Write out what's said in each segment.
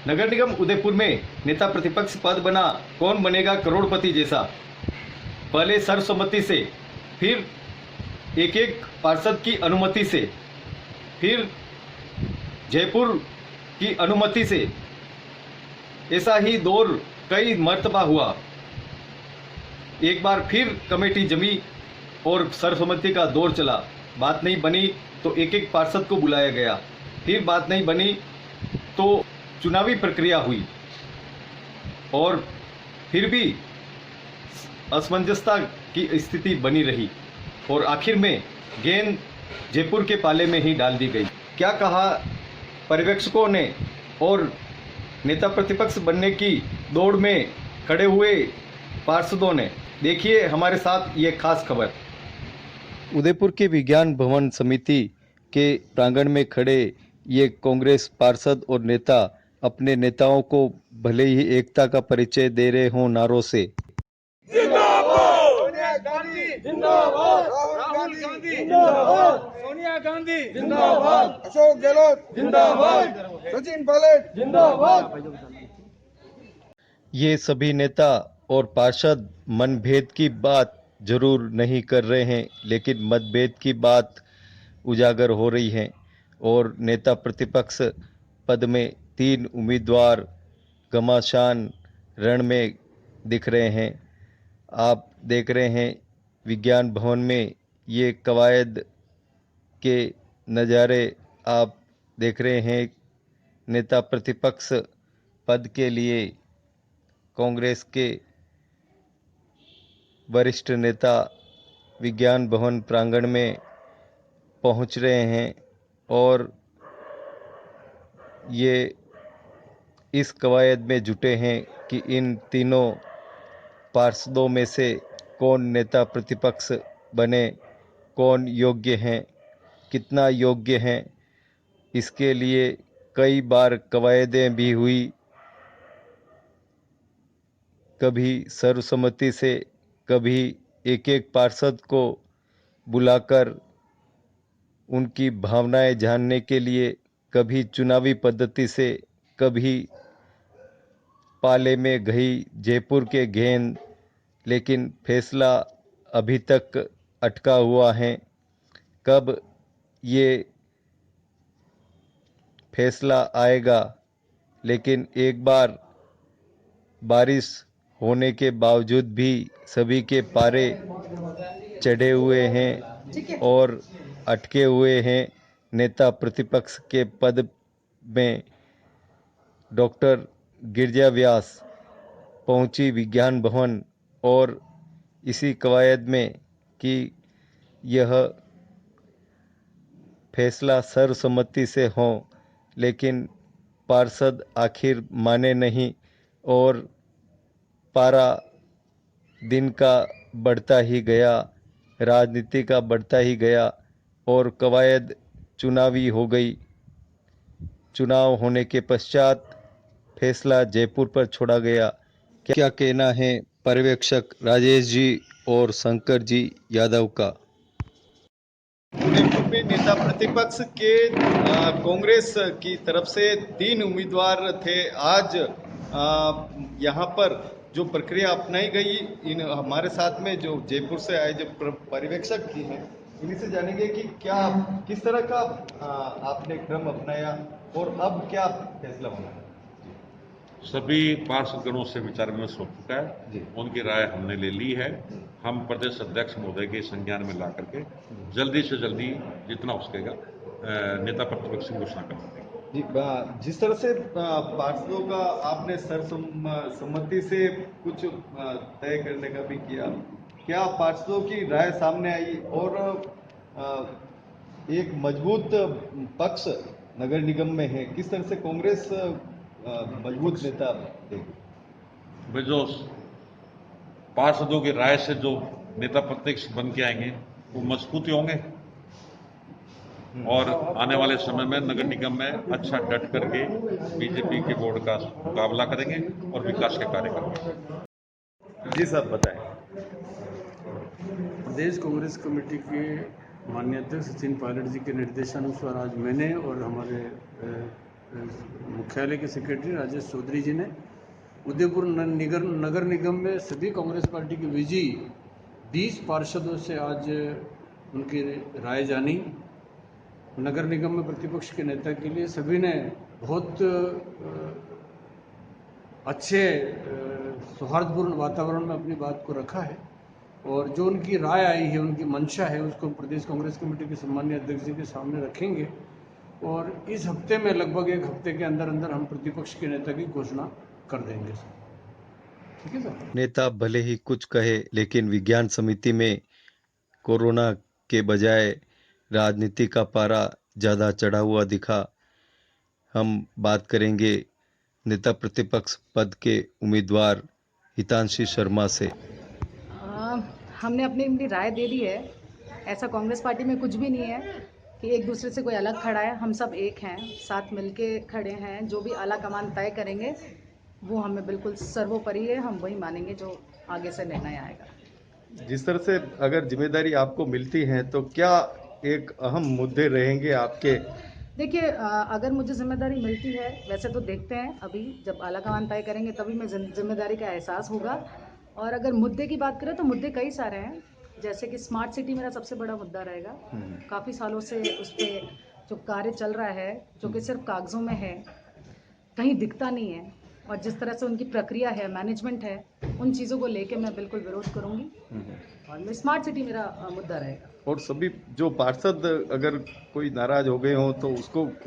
नगर निगम उदयपुर में नेता प्रतिपक्ष पद बना कौन बनेगा करोड़पति जैसा। पहले सर्वसम्मति से, फिर एक एक पार्षद की अनुमति से, फिर जयपुर की अनुमति से, ऐसा ही दौर कई मर्तबा हुआ। एक बार फिर कमेटी जमी और सर्वसम्मति का दौर चला। बात नहीं बनी तो एक एक पार्षद को बुलाया गया, फिर बात नहीं बनी तो चुनावी प्रक्रिया हुई और फिर भी असमंजसता की स्थिति बनी रही और आखिर में गेंद जयपुर के पाले में ही डाल दी गई। क्या कहा पर्यवेक्षकों ने और नेता प्रतिपक्ष बनने की दौड़ में खड़े हुए पार्षदों ने, देखिए हमारे साथ ये खास खबर। उदयपुर के विज्ञान भवन समिति के प्रांगण में खड़े ये कांग्रेस पार्षद और नेता अपने नेताओं को भले ही एकता का परिचय दे रहे हों नारों से। जिंदाबाद सोनिया गांधी, जिंदाबाद राहुल गांधी, जिंदाबाद सोनिया गांधी, जिंदाबाद अशोक गहलोत, जिंदाबाद सचिन पायलट, जिंदाबाद। ये सभी नेता और पार्षद मनभेद की बात जरूर नहीं कर रहे हैं, लेकिन मतभेद की बात उजागर हो रही है और नेता प्रतिपक्ष पद में 3 उम्मीदवार घमासान रण में दिख रहे हैं। आप देख रहे हैं विज्ञान भवन में ये कवायद के नज़ारे आप देख रहे हैं। नेता प्रतिपक्ष पद के लिए कांग्रेस के वरिष्ठ नेता विज्ञान भवन प्रांगण में पहुंच रहे हैं और ये इस कवायद में जुटे हैं कि इन तीनों पार्षदों में से कौन नेता प्रतिपक्ष बने, कौन योग्य हैं, कितना योग्य हैं। इसके लिए कई बार कवायदें भी हुई, कभी सर्वसम्मति से, कभी एक एक पार्षद को बुलाकर उनकी भावनाएं जानने के लिए, कभी चुनावी पद्धति से, कभी पाले में गई जयपुर के गेंद, लेकिन फैसला अभी तक अटका हुआ है। कब ये फैसला आएगा, लेकिन एक बार बारिश होने के बावजूद भी सभी के पारे चढ़े हुए हैं और अटके हुए हैं। नेता प्रतिपक्ष के पद में डॉक्टर गिरिजा व्यास पहुंची विज्ञान भवन और इसी कवायद में कि यह फैसला सर्वसम्मति से हो, लेकिन पार्षद आखिर माने नहीं और पारा दिन का बढ़ता ही गया, राजनीति का बढ़ता ही गया और कवायद चुनावी हो गई। चुनाव होने के पश्चात फैसला जयपुर पर छोड़ा गया। क्या कहना है पर्यवेक्षक राजेश जी और शंकर जी यादव का। उदयपुर में नेता प्रतिपक्ष के कांग्रेस की तरफ से 3 उम्मीदवार थे। आज यहाँ पर जो प्रक्रिया अपनाई गई, इन हमारे साथ में जो जयपुर से आए जो पर्यवेक्षक की हैं, इन्हीं से जानेंगे कि क्या किस तरह का आपने क्रम अपनाया और अब क्या फैसला होना है। सभी पार्षदगणों से विचार विमर्श हो चुका है, उनकी राय हमने ले ली है। हम प्रदेश अध्यक्ष महोदय के संज्ञान में ला करके जल्दी से जल्दी जितना हो सकेगा नेता प्रतिपक्ष की घोषणा कर देंगे। जिस तरह से पार्षदों का आपने सर्वसम्मति से कुछ तय करने का भी किया, क्या पार्षदों की राय सामने आई और एक मजबूत पक्ष नगर निगम में है, किस तरह से कांग्रेस मजबूत नेता भाई जो पार्षदों की राय से जो नेता प्रतिपक्ष बन के आएंगे वो मजबूत होंगे और आने वाले समय में नगर निगम में अच्छा डट करके बीजेपी के बोर्ड का मुकाबला करेंगे और विकास के कार्य करेंगे। जी साहब बताएं। प्रदेश कांग्रेस कमेटी के माननीय अध्यक्ष सचिन पायलट जी के निर्देशानुसार आज मैंने और हमारे मुख्यालय के सेक्रेटरी राजेश चौधरी जी ने उदयपुर नगर निगम में सभी कांग्रेस पार्टी के विजयी 20 पार्षदों से आज उनकी राय जानी। नगर निगम में प्रतिपक्ष के नेता के लिए सभी ने बहुत अच्छे सौहार्दपूर्ण वातावरण में अपनी बात को रखा है और जो उनकी राय आई है, उनकी मंशा है, उसको प्रदेश कांग्रेस कमेटी के सम्मानीय अध्यक्ष जी के सामने रखेंगे और इस हफ्ते में लगभग एक हफ्ते के अंदर अंदर हम प्रतिपक्ष के नेता की घोषणा कर देंगे सर। ठीक है सर। नेता भले ही कुछ कहे, लेकिन विज्ञान समिति में कोरोना के बजाय राजनीति का पारा ज़्यादा चढ़ा हुआ दिखा। हम बात करेंगे नेता प्रतिपक्ष पद के उम्मीदवार हितांशी शर्मा से। हमने अपनी राय दे दी है। ऐसा कांग्रेस पार्टी में कुछ भी नहीं है कि एक दूसरे से कोई अलग खड़ा है। हम सब एक हैं, साथ मिलके खड़े हैं। जो भी आला कमान तय करेंगे वो हमें बिल्कुल सर्वोपरि है। हम वही मानेंगे जो आगे से निर्णय आएगा। जिस तरह से अगर जिम्मेदारी आपको मिलती है तो क्या एक अहम मुद्दे रहेंगे आपके? देखिए, अगर मुझे जिम्मेदारी मिलती है, वैसे तो देखते हैं अभी जब आला कमान तय करेंगे तभी मैं जिम्मेदारी का एहसास होगा। और अगर मुद्दे की बात करें तो मुद्दे कई सारे हैं, जैसे कि स्मार्ट सिटी मेरा सबसे बड़ा मुद्दा रहेगा। काफ़ी सालों से उस पर जो कार्य चल रहा है, जो कि सिर्फ कागज़ों में है, कहीं दिखता नहीं है, और जिस तरह से उनकी प्रक्रिया है, मैनेजमेंट है, उन चीज़ों को लेके मैं बिल्कुल विरोध करूँगी और स्मार्ट सिटी मेरा मुद्दा रहेगा। और सभी जो पार्षद अगर कोई नाराज हो गए हों तो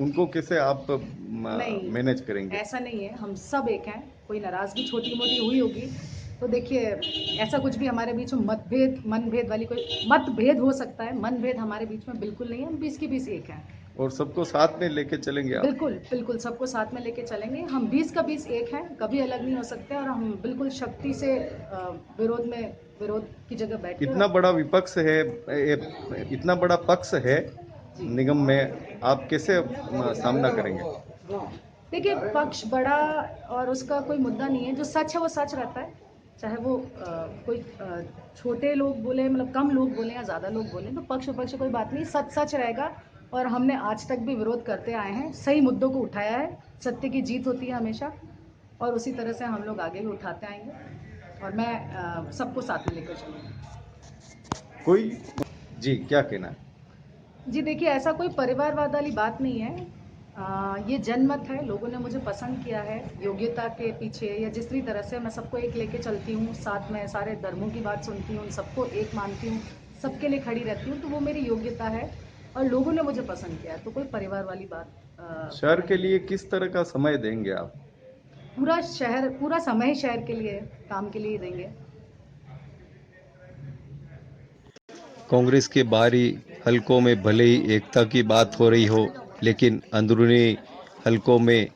उनको कैसे आप नहीं, मैनेज करेंगे? ऐसा नहीं है, हम सब एक हैं। कोई नाराज़गी छोटी मोटी हुई होगी तो देखिए, ऐसा कुछ भी हमारे बीच में मनभेद वाली कोई मतभेद हो सकता है, मनभेद हमारे बीच में बिल्कुल नहीं है। हम 20 के 20 एक हैं। और सबको साथ में लेके चलेंगे आप? बिल्कुल बिल्कुल, सबको साथ में लेके चलेंगे। हम 20 का 20 एक हैं, कभी अलग नहीं हो सकते और हम बिल्कुल शक्ति से विरोध की जगह बैठ इतना बड़ा विपक्ष है, इतना बड़ा पक्ष है निगम में, आप कैसे सामना करेंगे? देखिए, पक्ष बड़ा और उसका कोई मुद्दा नहीं है। जो सच है वो सच रहता है, चाहे वो कोई छोटे लोग बोले, मतलब कम लोग बोले या ज़्यादा लोग बोले, तो पक्ष विपक्ष कोई बात नहीं, सच सच रहेगा। और हमने आज तक भी विरोध करते आए हैं, सही मुद्दों को उठाया है। सत्य की जीत होती है हमेशा, और उसी तरह से हम लोग आगे भी उठाते आएंगे और मैं सबको साथ में लेकर चलूँगी। कोई जी क्या कहना है? जी देखिए, ऐसा कोई परिवारवाद वाली बात नहीं है। ये जनमत है, लोगों ने मुझे पसंद किया है योग्यता के पीछे, या जिस तरह से मैं सबको एक लेके चलती हूँ, साथ में सारे धर्मों की बात सुनती हूँ, सबको एक मानती हूँ, सबके लिए खड़ी रहती हूँ, तो वो मेरी योग्यता है और लोगों ने मुझे पसंद किया है। तो कोई परिवार वाली बात शहर के लिए किस तरह का समय देंगे आप? पूरा समय शहर के लिए, काम के लिए ही देंगे। कांग्रेस के बाहरी हलकों में भले ही एकता की बात हो रही हो, लेकिन अंदरूनी हलकों में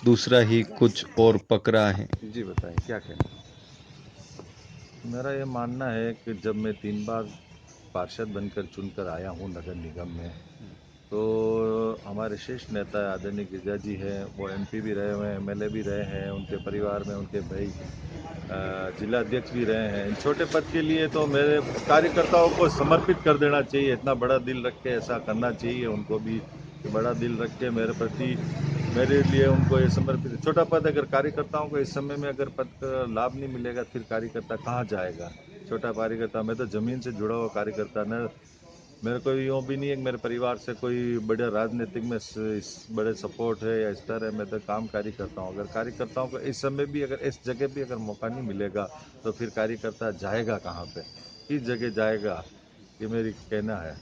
दूसरा ही कुछ और पक रहा है। जी बताएं, क्या कहना है? मेरा ये मानना है कि जब मैं 3 बार पार्षद बनकर चुनकर आया हूँ नगर निगम में, तो हमारे शीर्ष नेता आदरणीय गिरिजा जी हैं, वो एमपी भी रहे हुए हैं, एमएलए भी रहे हैं, उनके परिवार में उनके भाई जिला अध्यक्ष भी रहे हैं। इन छोटे पद के लिए तो मेरे कार्यकर्ताओं को समर्पित कर देना चाहिए, इतना बड़ा दिल रख के ऐसा करना चाहिए उनको भी, कि बड़ा दिल रख के मेरे प्रति, मेरे लिए उनको ये समर्पित। छोटा पद, अगर कार्यकर्ताओं को इस समय में अगर पद का लाभ नहीं मिलेगा, फिर कार्यकर्ता कहाँ जाएगा? छोटा कार्यकर्ता, मैं तो ज़मीन से जुड़ा हुआ कार्यकर्ता न, मेरे को यूँ भी नहीं है कि मेरे परिवार से कोई बड़े राजनीतिक में बड़े सपोर्ट है या इस तरह, मैं तो काम कार्य करता हूँ। अगर कार्यकर्ताओं को इस समय भी, अगर इस जगह भी अगर मौका नहीं मिलेगा, तो फिर कार्यकर्ता जाएगा कहाँ पे, किस जगह जाएगा, ये मेरी कहना है।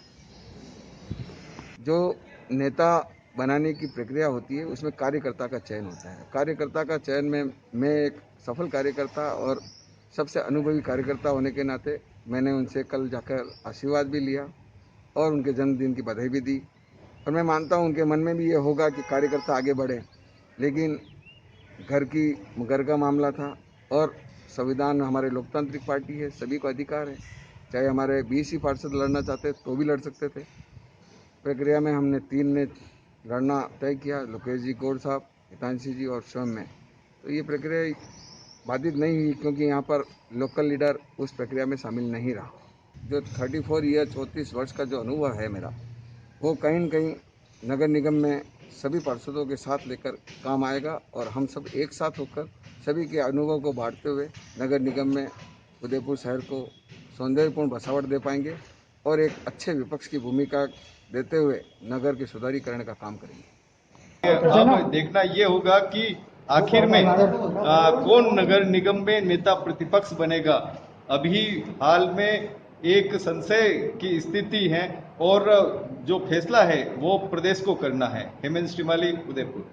जो नेता बनाने की प्रक्रिया होती है उसमें कार्यकर्ता का चयन होता है। कार्यकर्ता का चयन में मैं एक सफल कार्यकर्ता और सबसे अनुभवी कार्यकर्ता होने के नाते मैंने उनसे कल जाकर आशीर्वाद भी लिया और उनके जन्मदिन की बधाई भी दी। और मैं मानता हूं उनके मन में भी ये होगा कि कार्यकर्ता आगे बढ़े, लेकिन घर का मामला था और संविधान हमारे लोकतांत्रिक पार्टी है, सभी को अधिकार है। चाहे हमारे 20 ही पार्षद लड़ना चाहते तो भी लड़ सकते थे। प्रक्रिया में हमने 3 ने लड़ना तय किया, लोकेश जी गौड़ साहब, हितांशी जी और स्वयं में। तो ये प्रक्रिया बाधित नहीं हुई क्योंकि यहाँ पर लोकल लीडर उस प्रक्रिया में शामिल नहीं रहा। जो 34 ईयर 34 वर्ष का जो अनुभव है मेरा, वो कहीं न कहीं नगर निगम में सभी पार्षदों के साथ लेकर काम आएगा और हम सब एक साथ होकर सभी के अनुभव को बांटते हुए नगर निगम में उदयपुर शहर को सौंदर्यपूर्ण बसावट दे पाएंगे और एक अच्छे विपक्ष की भूमिका देते हुए नगर के सुधारीकरण का काम करेंगे। अब देखना ये होगा कि आखिर में कौन नगर निगम में नेता प्रतिपक्ष बनेगा। अभी हाल में एक संशय की स्थिति है और जो फैसला है वो प्रदेश को करना है। हेमंत श्रीमाली, उदयपुर।